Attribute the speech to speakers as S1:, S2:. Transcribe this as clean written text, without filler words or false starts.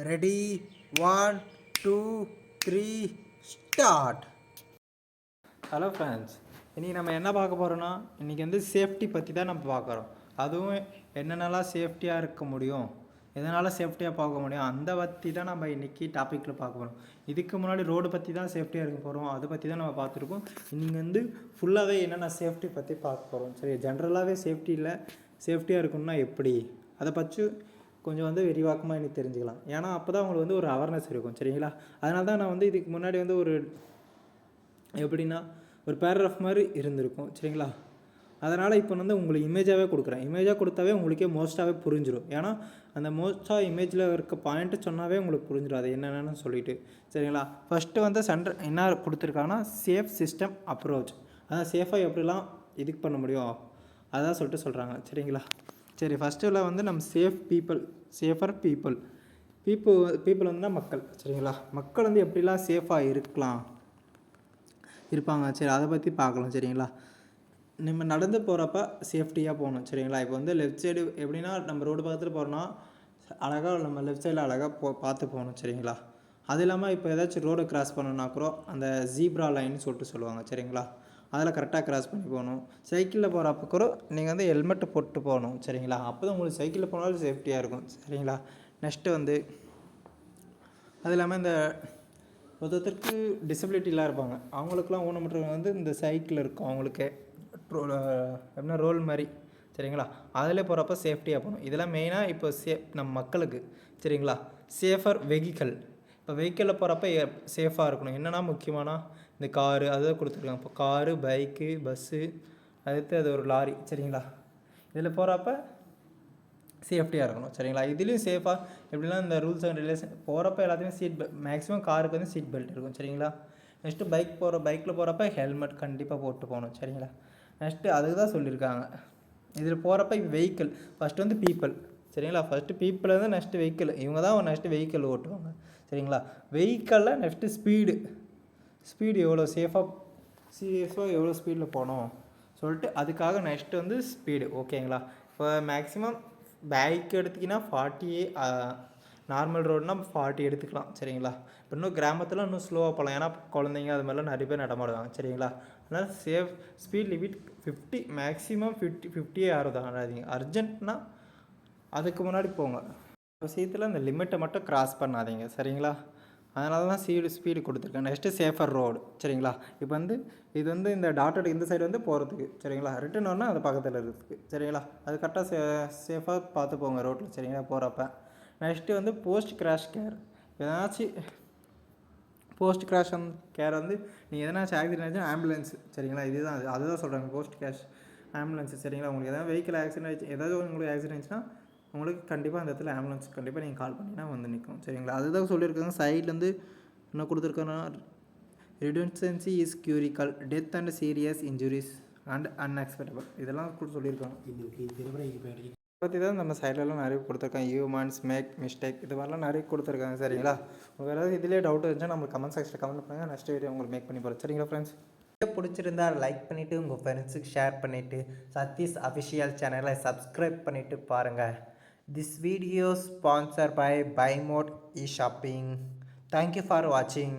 S1: Ready, 1 2 3 start. Hello friends, இன்றைக்கி நம்ம என்ன பார்க்க போகிறோன்னா, இன்றைக்கி வந்து சேஃப்டி பற்றி தான் நம்ம பார்க்குறோம். அதுவும் என்னென்னலாம் சேஃப்டியாக இருக்க முடியும், எதனால் சேஃப்டியாக பார்க்க முடியும், அந்த பற்றி தான் நம்ம இன்றைக்கி டாப்பிக்கில் பார்க்க போகிறோம். இதுக்கு முன்னாடி ரோடு பற்றி தான் சேஃப்டியாக இருக்க போகிறோம், அதை பற்றி தான் நம்ம பார்த்துருக்கோம். இன்றைக்கி வந்து ஃபுல்லாகவே என்னென்ன சேஃப்டி பற்றி பார்க்க போகிறோம். சரி, ஜென்ரலாகவே சேஃப்டியாக இருக்கணும்னா எப்படி, அதை பற்றி கொஞ்சம் வந்து விரிவாக்கமாக எனக்கு தெரிஞ்சுக்கலாம். ஏன்னா அப்போ தான் அவங்களுக்கு வந்து ஒரு அவேர்னஸ் இருக்கும். சரிங்களா? அதனால தான் நான் வந்து இதுக்கு முன்னாடி வந்து ஒரு எப்படின்னா ஒரு பேராகிராஃப் மாதிரி இருந்திருக்கும். சரிங்களா? அதனால் இப்போ வந்து உங்களுக்கு இமேஜாகவே கொடுக்குறேன். இமேஜாக கொடுத்தாவே உங்களுக்கே மோஸ்ட்டாகவே புரிஞ்சிடும். ஏன்னா அந்த மோஸ்ட்டாக இமேஜில் இருக்க பாயிண்ட்டு சொன்னாவே உங்களுக்கு புரிஞ்சிடும் அது என்னென்னு சொல்லிட்டு. சரிங்களா? ஃபஸ்ட்டு வந்து என்ன கொடுத்துருக்காங்கன்னா, சேஃப் சிஸ்டம் அப்ரோச். அதான் சேஃபாக எப்படிலாம் இதுக்கு பண்ண முடியும் அதான் சொல்லிட்டு சொல்கிறாங்க. சரிங்களா? சரி, ஃபஸ்ட்டில் வந்து நம்ம சேஃபர் பீப்புள் வந்துன்னா மக்கள். சரிங்களா? மக்கள் வந்து எப்படிலாம் சேஃபாக இருப்பாங்க. சரி, அதை பற்றி பார்க்கலாம். சரிங்களா? நம்ம நடந்து போகிறப்ப சேஃப்டியாக போகணும். சரிங்களா? இப்போ வந்து லெஃப்ட் சைடு எப்படின்னா, நம்ம ரோடு பக்கத்தில் போகிறோன்னா அழகாக நம்ம லெஃப்ட் சைடில் அழகாக பார்த்து போகணும். சரிங்களா? அது இல்லாமல் இப்போ ஏதாச்சும் ரோடு கிராஸ் பண்ணணுன்னா கூட அந்த ஜீப்ரா லைன்னு சொல்லுவாங்க. சரிங்களா? அதில் கரெக்டாக கிராஸ் பண்ணி போகணும். சைக்கிளில் போகிறப்ப கூட நீங்கள் வந்து ஹெல்மெட்டு போட்டு போகணும். சரிங்களா? அப்போ தான் உங்களுக்கு சைக்கிளில் போனாலும் சேஃப்டியாக இருக்கும். சரிங்களா? நெக்ஸ்ட்டு வந்து அது இல்லாமல் இந்த ஒருத்தருக்கு டிசபிலிட்டிலாம் இருப்பாங்க, அவங்களுக்குலாம் ஊனமுற்றவங்க வந்து இந்த சைக்கிள் இருக்கும் அவங்களுக்கு எப்படின்னா ரோல் மாதிரி. சரிங்களா? அதில் போகிறப்ப சேஃப்டியாக போகணும். இதெல்லாம் மெயினாக இப்போ நம்ம மக்களுக்கு. சரிங்களா? Safer vehicle. இப்போ வெஹிக்கிளில் போகிறப்ப சேஃபாக இருக்கணும். என்னென்னா முக்கியமான இந்த காரு அதுதான் கொடுத்துருக்காங்க. இப்போ காரு, பைக்கு, பஸ்ஸு, அடுத்து அது ஒரு லாரி. சரிங்களா? இதில் போகிறப்ப சேஃப்டியாக இருக்கணும். சரிங்களா? இதுலேயும் சேஃபாக எப்படின்னா இந்த ரூல்ஸ் அண்ட் ரெகுலேஷன் போகிறப்ப எல்லாத்தையுமே மேக்ஸிமம் காருக்கு வந்து சீட் பெல்ட் இருக்கும். சரிங்களா? நெக்ஸ்ட்டு பைக்கில் போகிறப்ப ஹெல்மெட் கண்டிப்பாக போட்டு போகணும். சரிங்களா? நெக்ஸ்ட்டு அதுக்கு தான் சொல்லியிருக்காங்க. இதில் போகிறப்ப வெஹிக்கிள் ஃபஸ்ட்டு வந்து பீப்புள். சரிங்களா? ஃபஸ்ட்டு பீப்புள் வந்து நெக்ஸ்ட்டு வெஹிக்கிள், இவங்க தான் நெக்ஸ்ட்டு வெஹிக்கிள் ஓட்டுவாங்க. சரிங்களா? வெஹிக்கிளில் நெக்ஸ்ட்டு ஸ்பீடு எவ்வளோ சேஃபாக எவ்வளோ ஸ்பீடில் போகணும் சொல்லிட்டு அதுக்காக நெக்ஸ்ட்டு வந்து ஸ்பீடு. ஓகேங்களா? இப்போ மேக்ஸிமம் பைக் எடுத்திங்கன்னா 40, நார்மல் ரோடுனா 40 எடுத்துக்கலாம். சரிங்களா? இப்போ இன்னும் கிராமத்தில் இன்னும் ஸ்லோவாக போகலாம். ஏன்னா குழந்தைங்க அது மாதிரிலாம் நிறைய பேர் நடமாடுவாங்க. சரிங்களா? அதனால் ஸ்பீட் லிமிட் 50, மேக்ஸிமம் 50 யாரும் தாண்டாதீங்க. அர்ஜென்ட்னா அதுக்கு முன்னாடி போங்க. விஷயத்தில் அந்த லிமிட்டை மட்டும் கிராஸ் பண்ணாதீங்க. சரிங்களா? அதனால தான் ஸ்பீடு கொடுத்துருக்கேன். Next safer road. சரிங்களா? இப்போ வந்து இது வந்து இந்த டாட்டட் இந்த சைடு வந்து போகிறதுக்கு. சரிங்களா? ரிட்டன் வரணும் அது பக்கத்தில் இருக்கிறதுக்கு. சரிங்களா? அது கரெக்டாக சேஃபாக பார்த்து போங்க ரோட்டில். சரிங்களா? போகிறப்ப நெக்ஸ்ட்டு வந்து போஸ்ட் கிராஷ் கேர். ஏதாச்சும் போஸ்ட் கிராஷ் கேர் வந்து நீங்கள் எதனாச்சும் ஆக்சிடென்ட் ஆச்சு ஆம்புலன்ஸ். சரிங்களா? இதுதான் அதுதான் சொல்கிறாங்க போஸ்ட் கிராஷ் ஆம்புலன்ஸு. சரிங்களா? உங்களுக்கு எதாவது வெஹிக்கிள் ஆக்சிடென்ட் ஆச்சு, ஏதாவது உங்களுக்கு ஆக்சிடென்ட் ஆச்சுன்னா உங்களுக்கு கண்டிப்பாக அந்த இடத்துல ஆம்புலன்ஸ் கண்டிப்பாக நீங்கள் கால் பண்ணிங்கன்னா வந்து நிற்கும். சரிங்களா? அதுதான் சொல்லியிருக்காங்க. சைட்லேருந்து என்ன கொடுத்துருக்காங்கன்னா, redundancy is critical, death and serious injuries and unexpectable, இதெல்லாம் கூட சொல்லியிருக்காங்க. இதை பற்றி தான் நம்ம சைட்லலாம் நிறைய கொடுத்துருக்காங்க. ஹியூமன்ஸ் மேக் மிஸ்டேக், இது மாதிரிலாம் நிறைய கொடுத்துருக்காங்க. சரிங்களா? உங்களுக்கு ஏதாவது இதிலே டவுட் இருந்துச்சுன்னா நம்மளுக்கு கமெண்ட் செக்ஷனில் கமெண்ட் பண்ணுங்கள். நெக்ஸ்ட் வீடியோ உங்களுக்கு மேக் பண்ணி போகிறேன். சரிங்களா ஃப்ரெண்ட்ஸ்? பிடிச்சிருந்தா லைக் பண்ணிவிட்டு உங்கள் ஃப்ரெண்ட்ஸுக்கு ஷேர் பண்ணிவிட்டு சதீஷ் அஃபிஷியல் சேனலை சப்ஸ்கிரைப் பண்ணிவிட்டு பாருங்கள். This video sponsored by Buy Mode eShopping. Thank you for watching.